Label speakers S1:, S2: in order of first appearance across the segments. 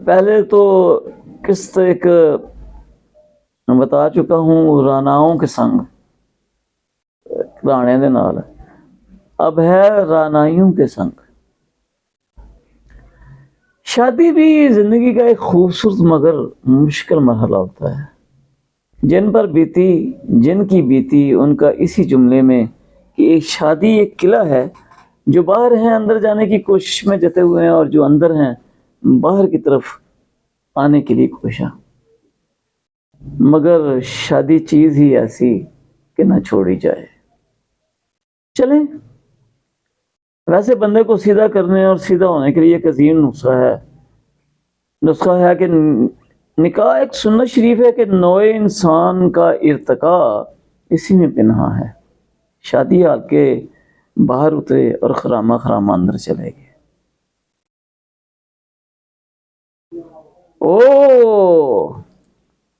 S1: پہلے تو قسط ایک بتا چکا ہوں راناؤں کے سنگ رانے دے نال، اب ہے رانائیوں کے سنگ۔ شادی بھی زندگی کا ایک خوبصورت مگر مشکل مرحلہ ہوتا ہے۔ جن پر بیتی، جن کی بیتی ان کا اسی جملے میں کہ ایک شادی ایک قلعہ ہے، جو باہر ہیں اندر جانے کی کوشش میں جتے ہوئے ہیں، اور جو اندر ہیں باہر کی طرف آنے کے لیے کوشاں۔ مگر شادی چیز ہی ایسی کہ نہ چھوڑی جائے۔ چلیں، ویسے بندے کو سیدھا کرنے اور سیدھا ہونے کے لیے ایک عظیم نسخہ ہے کہ نکاح ایک سنت شریف ہے کہ نوع انسان کا ارتقاء اسی میں پنہاں ہے۔ شادی حال کے باہر اترے اور خرامہ خرامہ اندر چلے گئے۔ او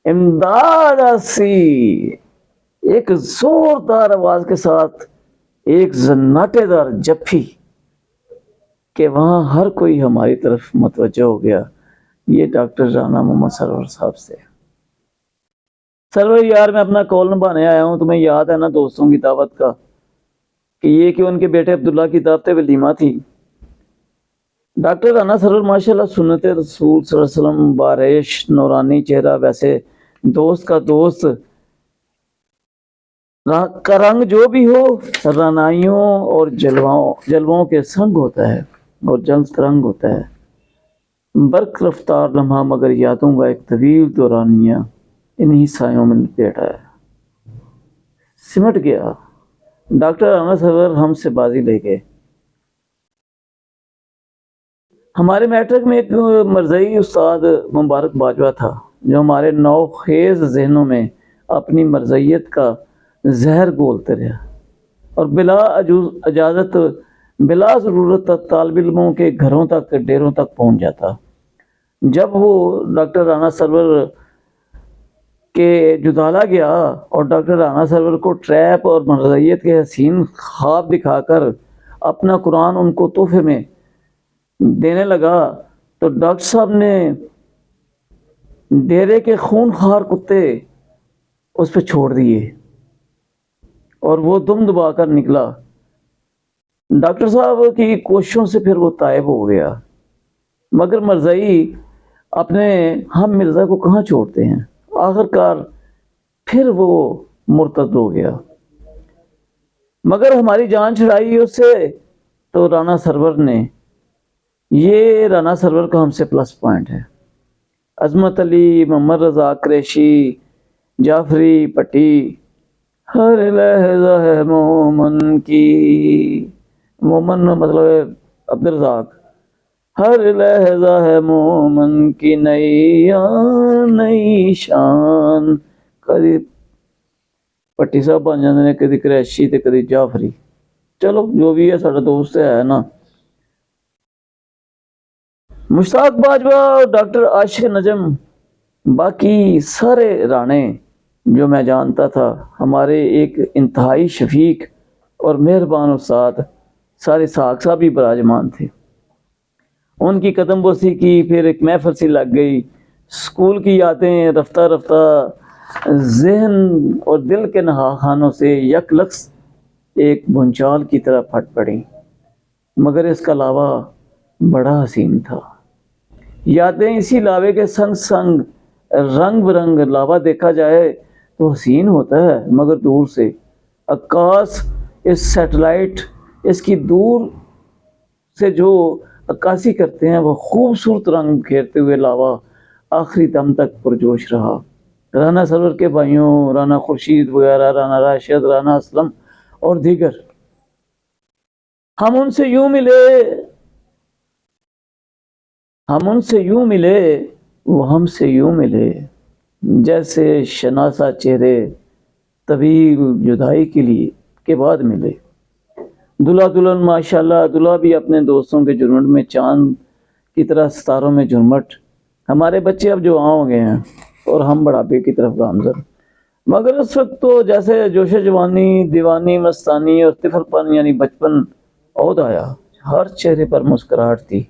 S1: امداد آسی، ایک زوردار آواز کے ساتھ ایک زناٹے دار جپھی کہ وہاں ہر کوئی ہماری طرف متوجہ ہو گیا۔ یہ ڈاکٹر رانا محمد سرور صاحب سے۔ سرور یار، میں اپنا کال نبھانے آیا ہوں، تمہیں یاد ہے نا دوستوں کی دعوت کا، کہ یہ کہ ان کے بیٹے عبداللہ کی دعوت ولیمہ تھی۔ ڈاکٹر رانا سرور ماشاءاللہ سنت رسول صلی اللہ علیہ وسلم، بارش نورانی چہرہ، ویسے دوست کا دوست کا رنگ جو بھی ہو، رانائیوں اور جلووں کے سنگ ہوتا ہے اور جلد رنگ ہوتا ہے۔ برق رفتار لمحہ مگر یادوں کا ایک طویل دورانیہ انہی سایوں میں لپیٹا ہے، سمٹ گیا۔ ڈاکٹر رانا سرور ہم سے بازی لے گئے۔ ہمارے میٹرک میں ایک مرزئی استاد مبارک باجوہ تھا، جو ہمارے نوخیز ذہنوں میں اپنی مرزیت کا زہر گھولتے رہا اور بلا اجازت، بلا ضرورت طالب علموں کے گھروں تک، ڈیروں تک پہنچ جاتا۔ جب وہ ڈاکٹر رانا سرور کے جدالہ گیا اور ڈاکٹر رانا سرور کو ٹریپ اور مرزیت کے حسین خواب دکھا کر اپنا قرآن ان کو تحفے میں دینے لگا، تو ڈاکٹر صاحب نے ڈیرے کے خون خوار کتے اس پہ چھوڑ دیے اور وہ دم دبا کر نکلا۔ ڈاکٹر صاحب کی کوششوں سے پھر وہ طائب ہو گیا، مگر مرزائی اپنے ہم مرزا کو کہاں چھوڑتے ہیں۔ آخر کار پھر وہ مرتد ہو گیا، مگر ہماری جان چھڑائی اس سے تو رانا سرور نے۔ یہ رانا سرور کا ہم سے پلس پوائنٹ ہے۔ عظمت علی، محمد رضا قریشی، جعفری پٹی، ہر لحظہ ہے مومن کی، مومن مطلب ہے عبدالرزاق، ہر لحظہ ہے مومن کی نئی نئی شان۔ کدی پٹی صاحب بن جاندے نے، کدی قریشی تے کدی جعفری، چلو جو بھی ہے ساڈا دوست ہے نا۔ مشتاق باجوہ اور ڈاکٹر عاشق نجم، باقی سارے رانے جو میں جانتا تھا، ہمارے ایک انتہائی شفیق اور مہربان استاد سارے ساکھ صاحب بھی براجمان تھے۔ ان کی قدم بوسی کی، پھر ایک محفل سی لگ گئی۔ اسکول کی یادیں رفتہ رفتہ ذہن اور دل کے نہا خانوں سے یک لخت ایک بھونچال کی طرح پھٹ پڑیں، مگر اس کا لاوا بڑا حسین تھا۔ یادیں اسی لاوے کے سنگ سنگ، رنگ برنگ لاوا دیکھا جائے تو حسین ہوتا ہے، مگر دور سے عکاس اس سیٹلائٹ، اس کی دور سے جو عکاسی کرتے ہیں، وہ خوبصورت رنگ بکھیرتے ہوئے لاوا آخری دم تک پرجوش رہا۔ رانا سرور کے بھائیوں، رانا خورشید وغیرہ، رانا راشد، رانا اسلم اور دیگر، ہم ان سے یوں ملے وہ ہم سے یوں ملے، جیسے شناسا چہرے طویل جدائی کے بعد ملے۔ دلہا دلہن ماشاءاللہ، دلہا بھی اپنے دوستوں کے جھرمٹ میں چاند کی طرح ستاروں میں جھرمٹ۔ ہمارے بچے اب جوان ہو گئے ہیں اور ہم بڑھاپے کی طرف گامزن، مگر اس وقت تو جیسے جوش جوانی، دیوانی مستانی اور طفل پن یعنی بچپن عود آیا۔ ہر چہرے پر مسکراہٹ تھی،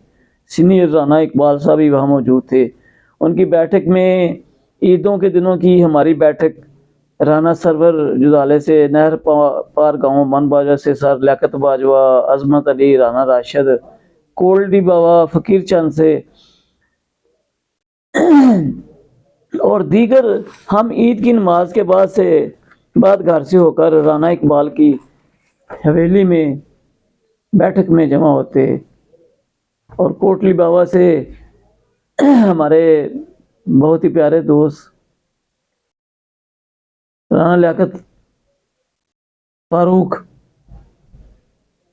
S1: سینئر رانا اقبال صاحب بھی وہاں موجود تھے۔ ان کی بیٹھک میں عیدوں کے دنوں کی ہماری بیٹھک رانا سرور جدالے سے، نہر پار گاؤں من باجوہ سے سر لیاقت باجوہ، عظمت علی، رانا راشد، کولڈی بابا، فقیر چند سے اور دیگر ہم عید کی نماز کے بعد گھر سے ہو کر رانا اقبال کی حویلی میں بیٹھک میں جمع ہوتے، اور کوٹلی بابا سے ہمارے بہت ہی پیارے دوست رانا لیاقت فاروق،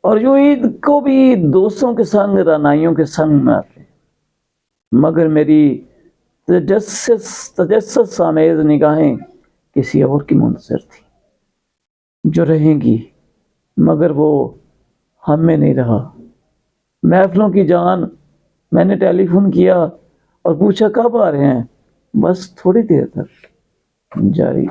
S1: اور جو عید کو بھی دوستوں کے سنگ، رانائیوں کے سنگ مناتے، مگر میری تجسس آمیز نگاہیں کسی اور کی منتظر تھی، جو رہیں گی مگر وہ ہم میں نہیں رہا۔ محفلوں کی جان، میں نے ٹیلی فون کیا اور پوچھا کب آ رہے ہیں؟ بس تھوڑی دیر تک، جاری۔